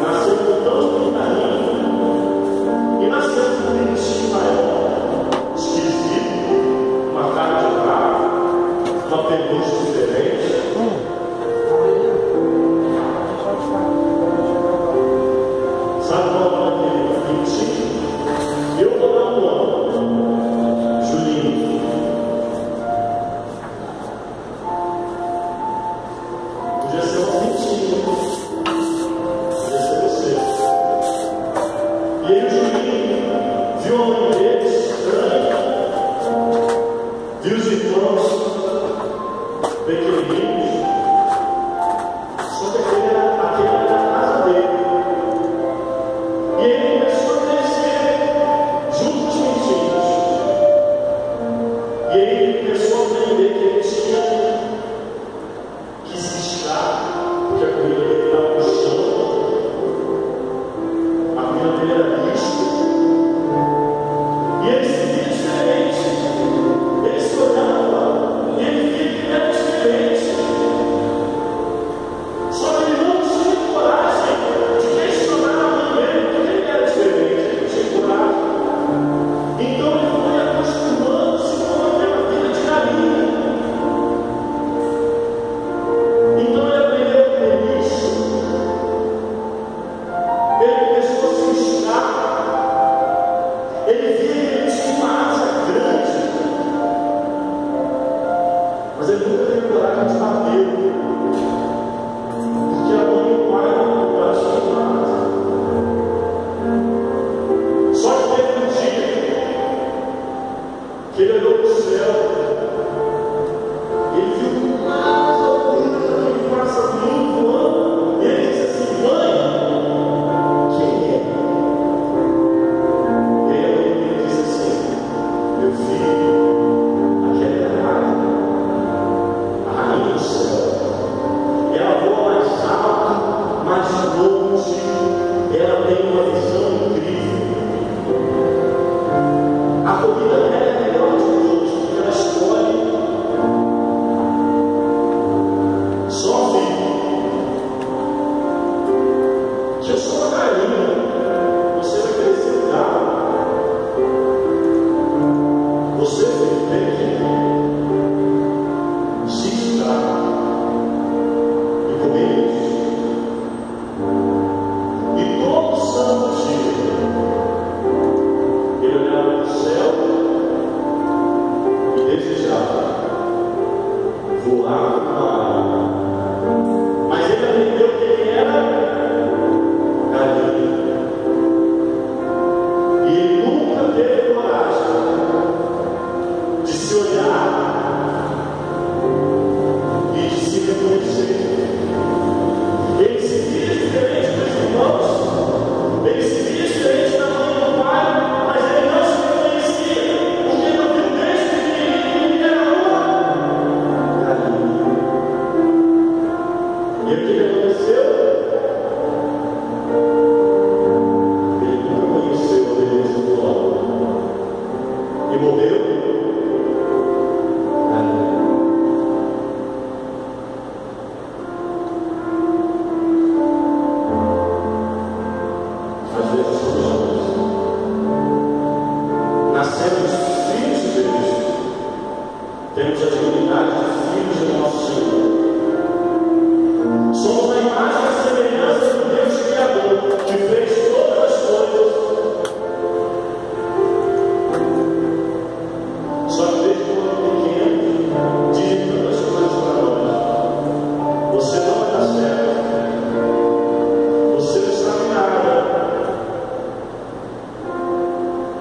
Nasceu com tão pequenininho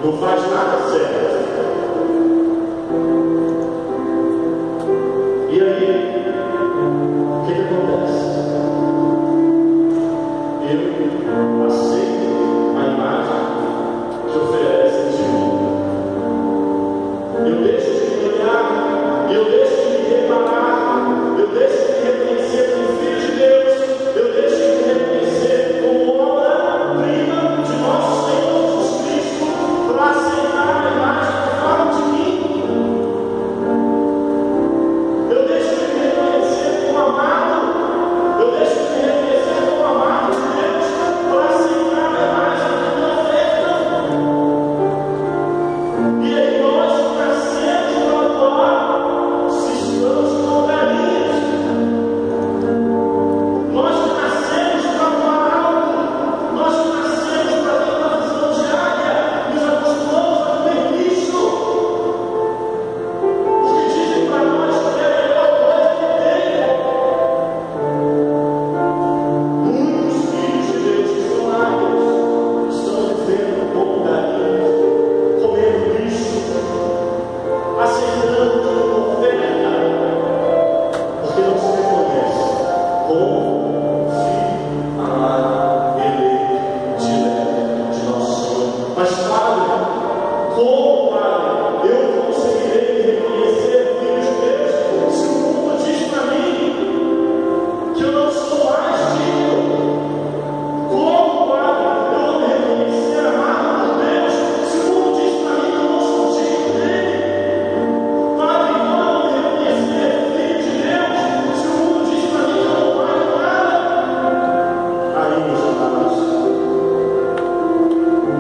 não faz nada certo. E aí, o que acontece? Eu aceito a imagem que oferece esse mundo. Eu deixo de me olhar, eu deixo de me reparar, eu deixo de me reconhecer como filho de Deus, eu deixo de me reconhecer como obra-prima de nosso Senhor Jesus Cristo, para aceitar a imagem que fala de mim. Eu deixo de me reconhecer como amado, eu deixo de me reconhecer como amado de Deus, para aceitar a imagem que me oferta. E aí nós nascemos para atuar, se estamos com carinhos. Nós que nascemos para atuar alto, nós que nascemos para ter uma visão diária, nos acostumamos a comer lixo. Porque dizem para nós que é a melhor coisa que tem. Muitos filhos de Deus que são águias estão vivendo como galinhas, comendo lixo, aceitando tudo como oferta, porque não se reconhece como filho amado, eleito, dileto de nosso Senhor. Mas, Padre, como, Padre, eu conseguirei me reconhecer filho de Deus se o mundo diz para mim que eu não sou mais digno? Como, Padre, eu vou me reconhecer amado por Deus se o mundo diz para mim que eu não sou digno dele? Padre, como eu vou me reconhecer filho de Deus se o mundo diz para mim que eu não valho nada? Aí, meus amados,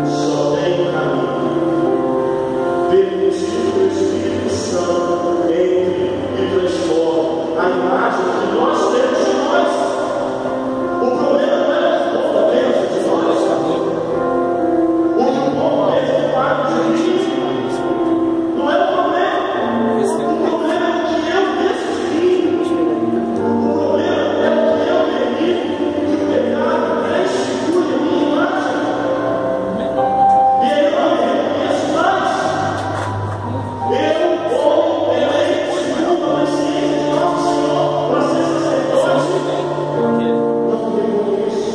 só tem um caminho. Permitir que o Espírito Santo entre e transforme a imagem que nós temos de nós. O problema não é o que o povo pensa de nós. O que o povo pensa de Pai de mim não é o problema. O problema é o que eu penso de mim. O problema é o que eu permito que o pecado transfigure a minha imagem. E aí eu não me reconheço mais. Eu, homem eleito, segundo a consciência de nosso Senhor, para ser sacerdote, não me reconheço.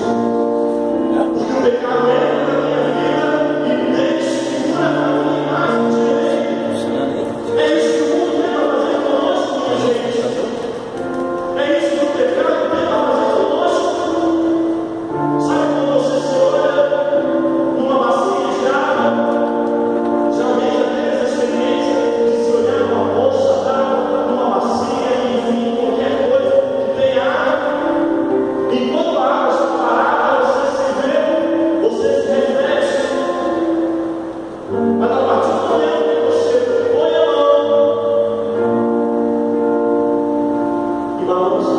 Porque o pecado entra na minha vida e desfigura a minha imagem de eleito. É isso que o mundo tenta fazer conosco, minha gente. É isso que o pecado tenta fazer conosco. Sabe quando você se olha numa bacia de água? Geralmente já teve essa experiência de se olhar numa bolsa d'água, numa bacia, enfim, qualquer coisa que tem água. Enquanto a água está parada, você se vê, você se reflete. Mas a partir do momento que você põe a mão e balança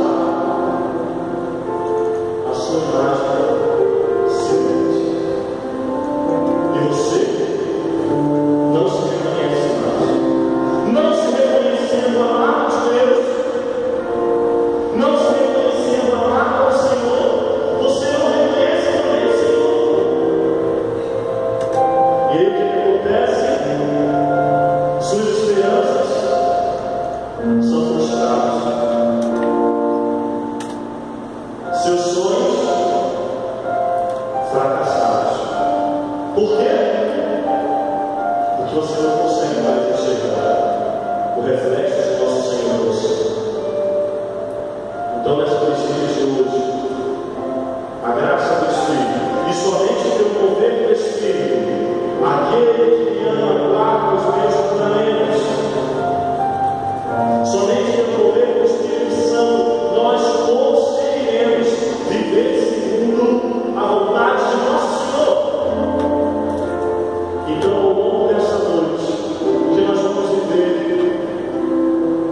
a sua imagem se mete. E você não se reconhece mais. Não se reconhecendo amado de Deus, não se reconhecendo amado ao Senhor, você não reconhece também o Senhor. E aí o que acontece? Suas esperanças são frustradas. Seus sonhos fracassados. Por quê? Porque você não consegue mais enxergar o reflexo de nosso Senhor em você. Então, nessa princípio de hoje, a graça do Espírito, e somente pelo mover do Espírito, aquele que me ama guarda os meus mandamentos. Somente pelo mover do Espírito Santo, nós conseguiremos viver segundo a vontade de nosso Senhor. Então, ao longo dessa noite, que nós vamos viver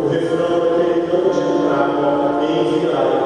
o refrão daquele canto de entrada em enviar.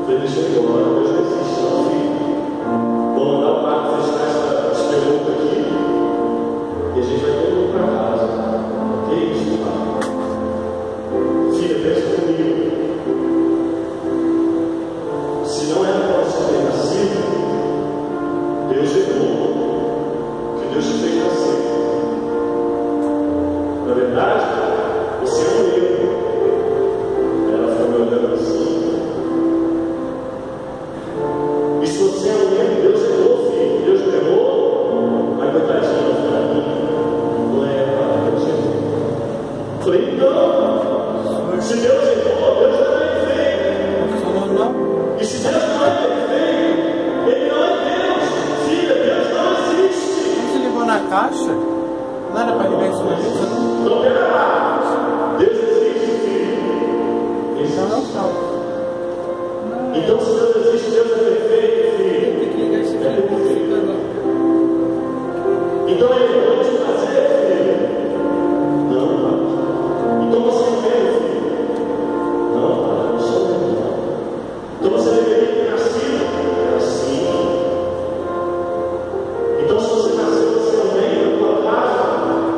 Ele deixou embora, Deus não existe, não, filho. Vou mandar o Marcos deixar essa pergunta aqui e a gente vai todo mundo para casa. Que isso, pai? Filha, pensa comigo. Se não era para você ter nascido, Deus errou, que Deus te fez nascer. Na verdade, você é um erro. Ela foi me olhando assim. E se você é um erro, Deus errou, filho. Deus não errou. Mas coitadinho, para mim, não é para Deus errou. Falei, não. Se Deus errou, Deus não é perfeito. E se Deus não é perfeito, Ele não é Deus. Filha, Deus não existe. Você ligou na caixa? Não era para ligar isso na mesa? Não, pera lá. Deus existe, filho. Isso Então não está. Então, se Deus existe, Deus é perfeito, filho. Tem que ligar esse É perfeito. Então, Ele pode te fazer, filho? Não, pai. Então, você é velho, filho? Não, pai, não sou velho, não. Então, você deveria ter nascido assim. Então, se você nasceu, você também, na tua casa,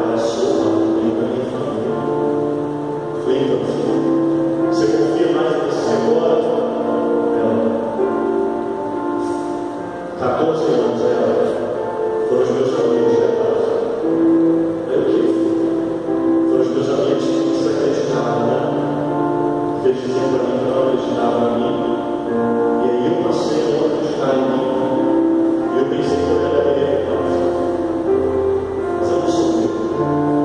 era sua, também da minha família. Foi então, filho. Você confia mais em você agora? 14 anos ela foram os meus amigos da casa. Eu que foram os meus amigos que não se acreditavam, né? Porque eles diziam para mim que não acreditavam em mim. E aí eu passei a acreditar em mim. E eu pensei que eu era beleza. Mas eu não sou meu.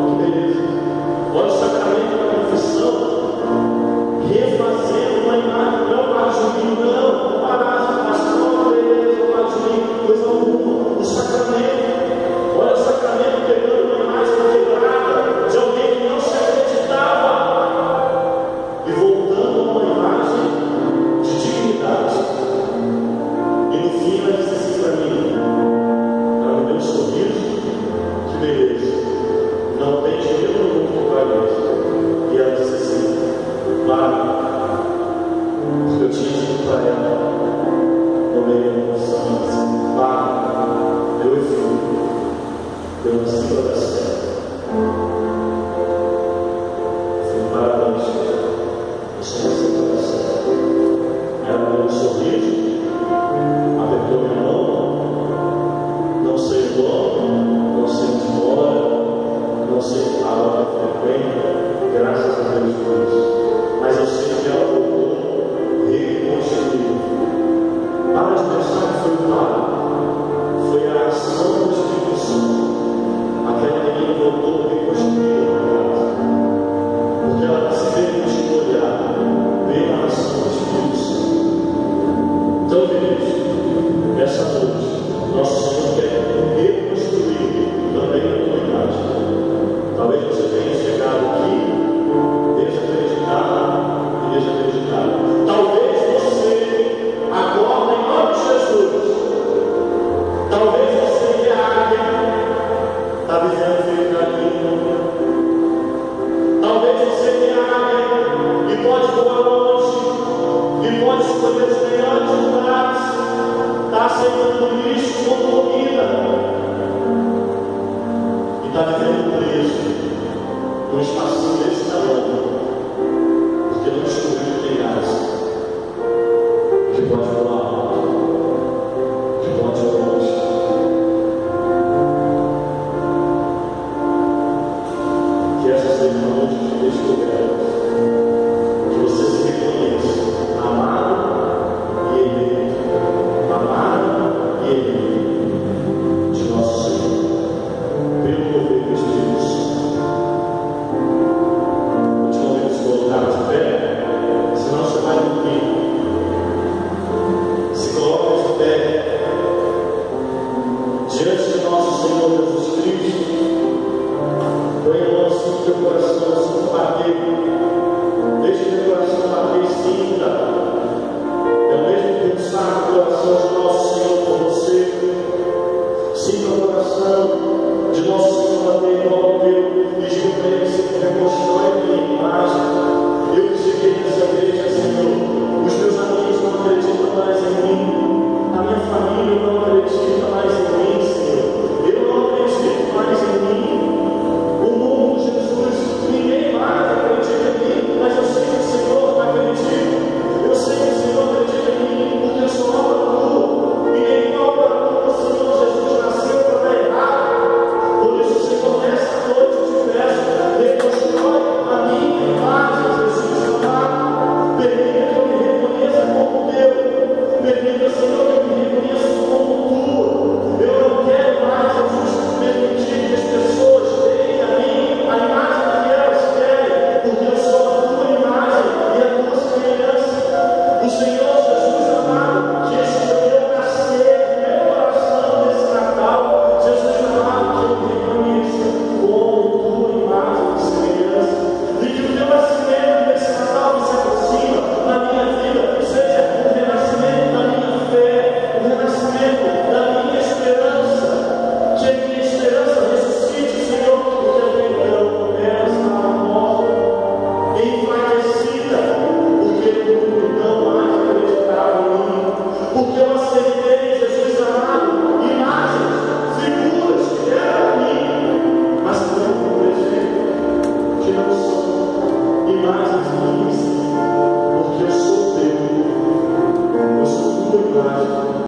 Olha que beleza. Olha o sacramento da confissão. Refazendo uma imagem, não para Julinho, não para coisa alguma, o sacramento. Olha o sacramento pegando uma imagem quebrada de alguém que não se acreditava e voltando a uma imagem de dignidade. E no fim ela disse assim para mim, ela me deu um sorriso, que beleza, não tem dinheiro no mundo para isso. E ela disse assim, Mário, eu tinha dito para ela, no meio da emoção, eu e filho, eu nasci para dar certo. Filho, parabéns, você nasceu para dar certo. Ela deu um sorriso, apertou minha mão, não sei o nome, não sei onde mora, não sei a hora que frequenta, graças a Deus por isso. Mas eu sei que ela voltou reconstruída. Para de pensar que foi o pai. Foi a ação do Espírito Santo. Aquela menina voltou reconstruída na casa. Porque ela se permitiu olhar, ver a ação do Espírito Santo. Então, queridos, nessa noite, nosso Senhor quer reconstruir também a comunidade. Talvez você tenha chegado aqui desacreditado e desacreditado. Talvez você agora, em nome de Jesus, talvez você que é águia está vivendo felicidade. Talvez você que é águia e pode voar longe e pode escolher os melhores lugares, está aceitando lixo como comida e está vivendo preso num espacinho desse tamanho, porque não descobriu que tem graça, que pode voar.